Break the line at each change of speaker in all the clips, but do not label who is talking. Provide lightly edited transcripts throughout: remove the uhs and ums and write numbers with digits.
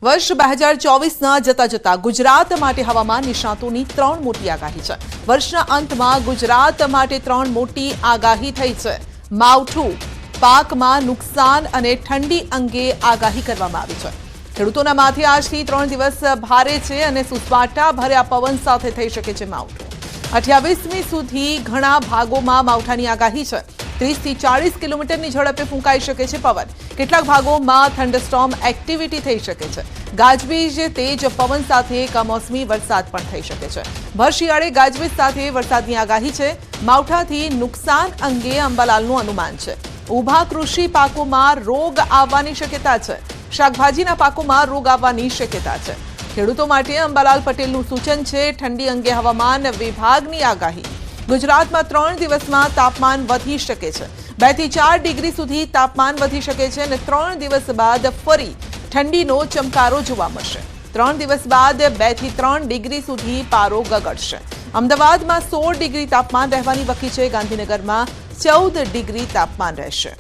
વર્ષ 2024ના જતા જતા ગુજરાત માટે હવામાન નિષ્ણાતોની 3 મોટી આગાહી છે। વર્ષના અંતમાં ગુજરાત માટે 3 મોટી આગાહી થઈ છે। માવઠું, પાકમાં નુકસાન અને ઠંડી અંગે આગાહી કરવામાં આવી છે। ખેડૂતોના માથે આજથી 3 દિવસ ભારે છે અને સુસવાટા ભર્યા પવન સાથે થઈ શકે છે માવઠું। 28મી સુધી ઘણા ભાગોમાં માવઠાની આગાહી છે। 30 થી 40 કિલોમીટરની ઝડપે ફૂંકાઈ શકે છે પવન। કેટલાક ભાગોમાં થંડરસ્ટોર્મ એક્ટિવિટી થઈ શકે છે। ગાજવીજ, તેજ પવન સાથે કમોસમી વરસાદ પણ થઈ શકે છે। ભર શિયાળે ગાજવીજ સાથે વરસાદની આગાહી છે। માવઠાથી નુકસાન અંગે અંબાલાલનું અનુમાન છે। ઊભા કૃષિ પાકોમાં રોગ આવવાની શક્યતા છે। શાકભાજીના પાકોમાં રોગ આવવાની શક્યતા છે। ખેડૂતો માટે અંબાલાલ પટેલનું સૂચન છે। ઠંડી અંગે હવામાન વિભાગની આગાહી। ગુજરાતમાં 3 દિવસમાં તાપમાન વધી શકે છે। 2 થી 4 ડિગ્રી સુધી તાપમાન વધી શકે છે અને 3 દિવસ બાદ ફરી ઠંડીનો ચમકારો જોવા મળશે। 3 દિવસ બાદ 2 થી 3 ડિગ્રી સુધી પારો ગગડશે। અમદાવાદમાં 16 ડિગ્રી તાપમાન રહેવાની વકી છે। ગાંધીનગરમાં 14 ડિગ્રી તાપમાન રહેશે।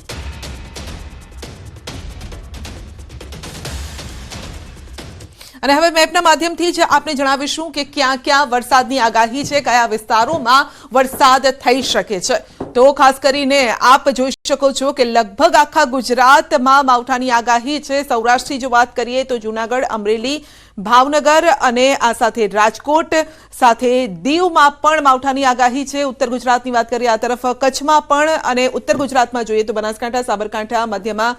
અને હવે મેપના માધ્યમથી જ આપને જણાવીશું કે ક્યાં ક્યાં વરસાદની આગાહી છે, કયા વિસ્તારોમાં વરસાદ થઈ શકે છે। તો ખાસ કરીને આપ જોઈ શકો છો કે લગભગ આખા ગુજરાતમાં માવઠાની આગાહી છે। સૌરાષ્ટ્રથી જો વાત કરીએ તો જૂનાગઢ, અમરેલી, ભાવનગર અને આ સાથે રાજકોટ સાથે દીવમાં પણ માવઠાની આગાહી છે। ઉત્તર ગુજરાતની વાત કરીએ આ તરફ કચ્છમાં પણ અને ઉત્તર ગુજરાતમાં જોઈએ તો બનાસકાંઠા, સાબરકાંઠા, મધ્યમાં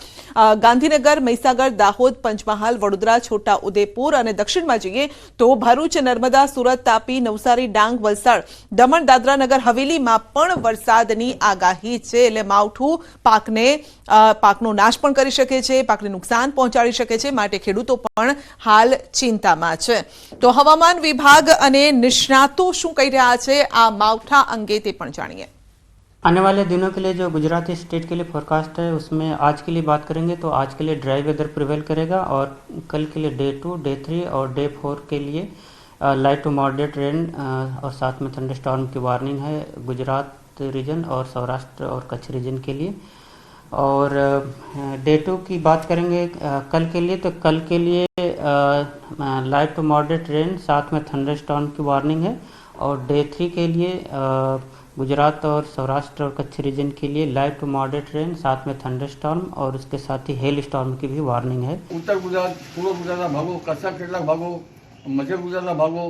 ગાંધીનગર, મહીસાગર, દાહોદ, પંચમહાલ, વડોદરા, છોટા ઉદેપુર અને દક્ષિણમાં જોઈએ તો ભરૂચ, નર્મદા, સુરત, તાપી, નવસારી, ડાંગ, વલસાડ, દમણ, દાદરા, નગર હવેલીમાં પણ વરસાદની આગાહી છે। એટલે માવઠું પાકનો નાશ પણ કરી શકે છે, પાકને નુકસાન પહોંચાડી શકે છે, માટે ખેડૂતો પણ હાલ ચિંતામાં છે। તો હવામાન વિભાગ અને નિષ્ણાતો શું કહી રહ્યા છે આ માવઠા અંગે તે પણ જાણીએ।
आने वाले दिनों के लिए जो गुजरात स्टेट के लिए फोरकास्ट है उसमें आज के लिए बात करेंगे तो आज के लिए ड्राई वेदर प्रिवेल करेगा और कल के लिए डे 2, डे 3 और डे 4 के लिए लाइट टू मॉडरेट रेन और साथ में थंडरस्टॉर्म की वार्निंग है गुजरात रीजन और सौराष्ट्र और कच्छ रीजन के लिए। और डे 2 की बात करेंगे कल के लिए, तो कल के लिए लाइट टू मॉडरेट रेन साथ में थंडरस्टॉर्म की वार्निंग है। और डे 3 के लिए गुजरात और सौराष्ट्र और कच्छ रीजन के लिए लाइट टू मॉडरेट रेन साथ में थंडरस्टॉर्म और उसके साथ ही हेल स्टॉर्म की भी वार्निंग है।
उत्तर गुजरात, पूर्व गुजरातना भागो, कच्छના કેટલાક ભાગો, મધ્ય ગુજરાતના ભાગો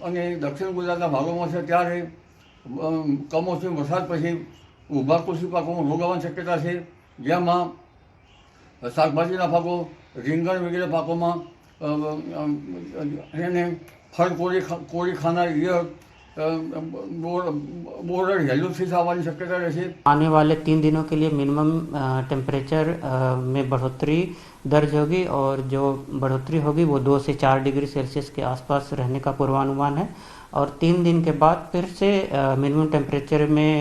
અને દક્ષિણ ગુજરાતના ભાગોમાં છે ત્યારે કમોસમી વરસાદ પછી ઊભા કૃષિ પાકોમાં રોગ આવવાની શક્યતા છે। જેમાં શાકભાજીના પાકો, રીંગણ વગેરે પાકોમાં એને ફળ કોરી ખાનાર ઈયળ, बोर्डर येलो फिश आने की शक्यता रहती।
आने वाले 3 दिनों के लिए मिनिमम टेम्परेचर में बढ़ोतरी दर्ज होगी और जो बढ़ोतरी होगी वो 2 से 4 डिग्री सेल्सियस के आसपास रहने का पूर्वानुमान है। और 3 दिन के बाद फिर से मिनिमम टेम्परेचर में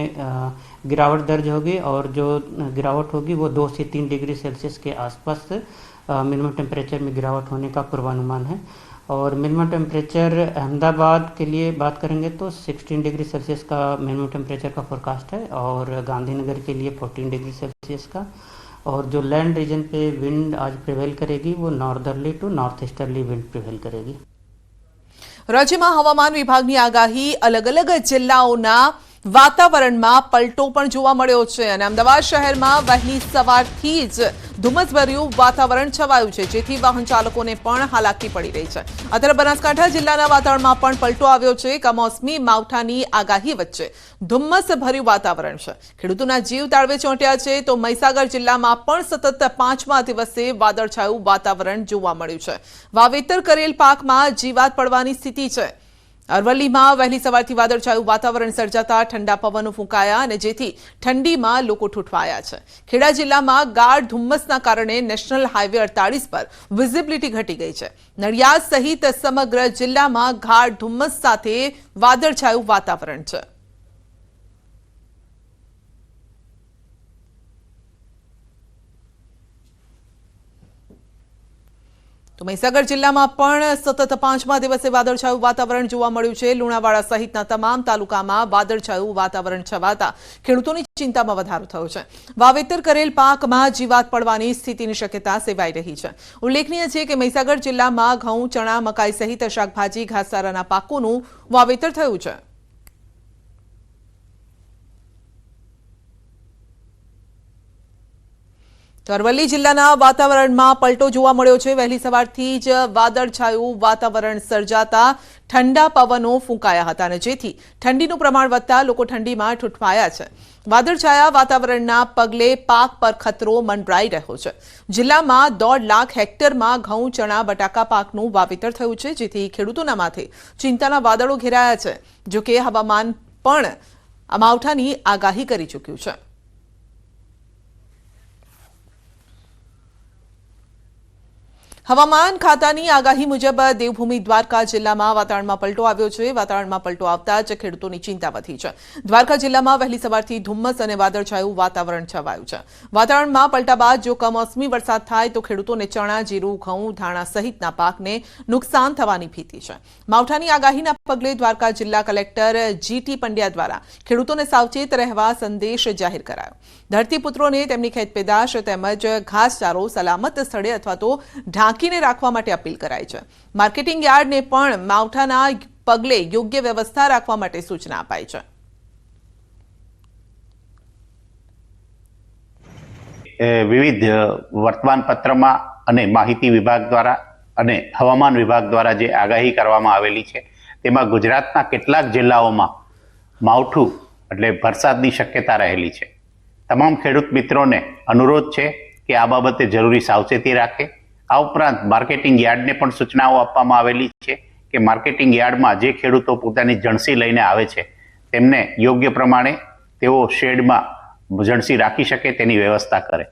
गिरावट दर्ज होगी और जो गिरावट होगी वो 2 से 3 डिग्री सेल्सियस के आसपास मिनिमम टेम्परेचर में गिरावट होने का पूर्वानुमान है। और मिनिमम टेम्परेचर अहमदाबाद के लिए बात करेंगे तो 16 डिग्री सेल्सियस का मिनिमम टेम्परेचर का फोरकास्ट है और गांधीनगर के लिए 14 डिग्री सेल्सियस का। और जो लैंड रीजन पे विंड आज प्रिवेल करेगी वो northerly to north easterly wind prevail करेगी।
રાજ્યમાં હવામાન વિભાગની આગાહી અલગ અલગ જિલ્લાઓના વાતાવરણમાં પલટો પણ જોવા મળ્યો છે અને અમદાવાદ શહેરમાં વહેલી સવારથી જ ધુમ્મસભર્યું વાતાવરણ છવાયું છે, જેથી વાહન ચાલકોને પણ હાલાકી પડી રહી છે। અત્યારે બનાસકાંઠા જિલ્લાના વાતાવરણમાં પણ પલટો આવ્યો છે। કમોસમી માવઠાની આગાહી વચ્ચે ધુમ્મસભર્યું વાતાવરણ છે। ખેડૂતોના જીવ તાળવે ચોંટ્યા છે। તો મહીસાગર જિલ્લામાં પણ સતત 5મા દિવસે વાદળછાયું વાતાવરણ જોવા મળ્યું છે। વાવેતર કરેલ પાકમાં જીવાત પડવાની સ્થિતિ છે। અરવલ્લીમાં વહેલી સવારથી વાદળછાયું વાતાવરણ સર્જાતા ઠંડા પવનો ફૂંકાયા અને જેથી ઠંડીમાં લોકો ઠૂંઠવાયા છે। ખેડા જિલ્લામાં ગાઢ ધુમ્મસના કારણે નેશનલ હાઈવે 48 પર વિઝિબિલિટી ઘટી ગઈ છે। નડિયાદ સહિત સમગ્ર જિલ્લામાં ગાઢ ધુમ્મસ સાથે વાદળછાયું વાતાવરણ છે। તો તો મહીસાગર જિલ્લામાં પણ સતત 5મા દિવસે વાદળછાયું વાતાવરણ જોવા મળ્યું છે. લુણાવાડા સહિતના તમામ તાલુકામાં વાદળછાયું વાતાવરણ છવાતા ખેડૂતોની ચિંતામાં વધારો થયો છે. વાવેતર કરેલ પાકમાં જીવાત પડવાની સ્થિતિની શક્યતા સેવાઈ રહી છે. ઉલ્લેખનીય છે કે મહીસાગર જિલ્લામાં ઘઉં, ચણા, મકાઈ સહિત શાકભાજી, ઘાસચારાના પાકોનું વાવેતર થયું છે. તો અરવલ્લી જિલ્લાના વાતાવરણમાં પલટો જોવા મળ્યો છે. વહેલી સવારથી જ વાદળછાયું વાતાવરણ સર્જાતા ઠંડા પવનો ફૂંકાયા હતા અને જેથી ઠંડીનું પ્રમાણ વધતા લોકો ઠંડીમાં ઠૂંઠવાયા છે. વાદળછાયા વાતાવરણના પગલે પાક પર ખતરો મંડરાઈ રહ્યો છે. જિલ્લામાં 1.5 લાખ હેક્ટરમાં ઘઉં, ચણા, બટાકા પાકનું વાવેતર થયું છે, જેથી ખેડૂતોના માથે ચિંતાના વાદળો ઘેરાયા છે. જોકે હવામાન પણ માવઠાની આગાહી કરી ચૂક્યું છે. હવામાન ખાતાની આગાહી મુજબ દેવભૂમિ દ્વારકા જિલ્લામાં વાતાવરણમાં પલટો આવ્યો છે. વાતાવરણમાં પલટો આવતા જ ખેડૂતોની ચિંતા વધી છે. દ્વારકા જિલ્લામાં વહેલી સવારથી ધુમ્મસ અને વાદળછાયું વાતાવરણ છવાયું છે. વાતાવરણમાં પલટા બાદ જો કમોસમી વરસાદ થાય તો ખેડૂતોને ચણા, જીરું, ઘઉં, ધાણા સહિતના પાકને નુકસાન થવાની ભીતિ છે. માવઠાની આગાહીના પગલે દ્વારકા જિલ્લા કલેક્ટર GT પંડ્યા દ્વારા ખેડૂતોને સાવચેત રહેવા સંદેશ જાહેર કરાયો. ધરતીપુત્રોને તેમની ખેતપેદાશ તેમજ ઘાસચારો સલામત સ્થળે અથવા તો ઢાંકીને રાખવા માટે અપીલ કરાઈ છે. માર્કેટિંગ યાર્ડને પણ માવઠાના પગલે યોગ્ય વ્યવસ્થા રાખવા માટે સૂચના અપાઈ છે.
વિવિધ વર્તમાનપત્રમાં અને માહિતી વિભાગ દ્વારા અને હવામાન વિભાગ દ્વારા જે આગાહી કરવામાં આવેલી છે તેમાં ગુજરાતના કેટલાક જિલ્લાઓમાં માવઠું એટલે વરસાદની શક્યતા રહેલી છે. તમામ ખેડૂત મિત્રોને અનુરોધ છે કે આ બાબતે જરૂરી સાવચેતી રાખે. આ ઉપરાંત માર્કેટિંગ યાર્ડને પણ સૂચનાઓ આપવામાં આવેલી છે કે માર્કેટિંગ યાર્ડમાં જે ખેડૂતો પોતાની જણસી લઈને આવે છે તેમને યોગ્ય પ્રમાણે તેઓ શેડમાં જણસી રાખી શકે તેની વ્યવસ્થા કરે.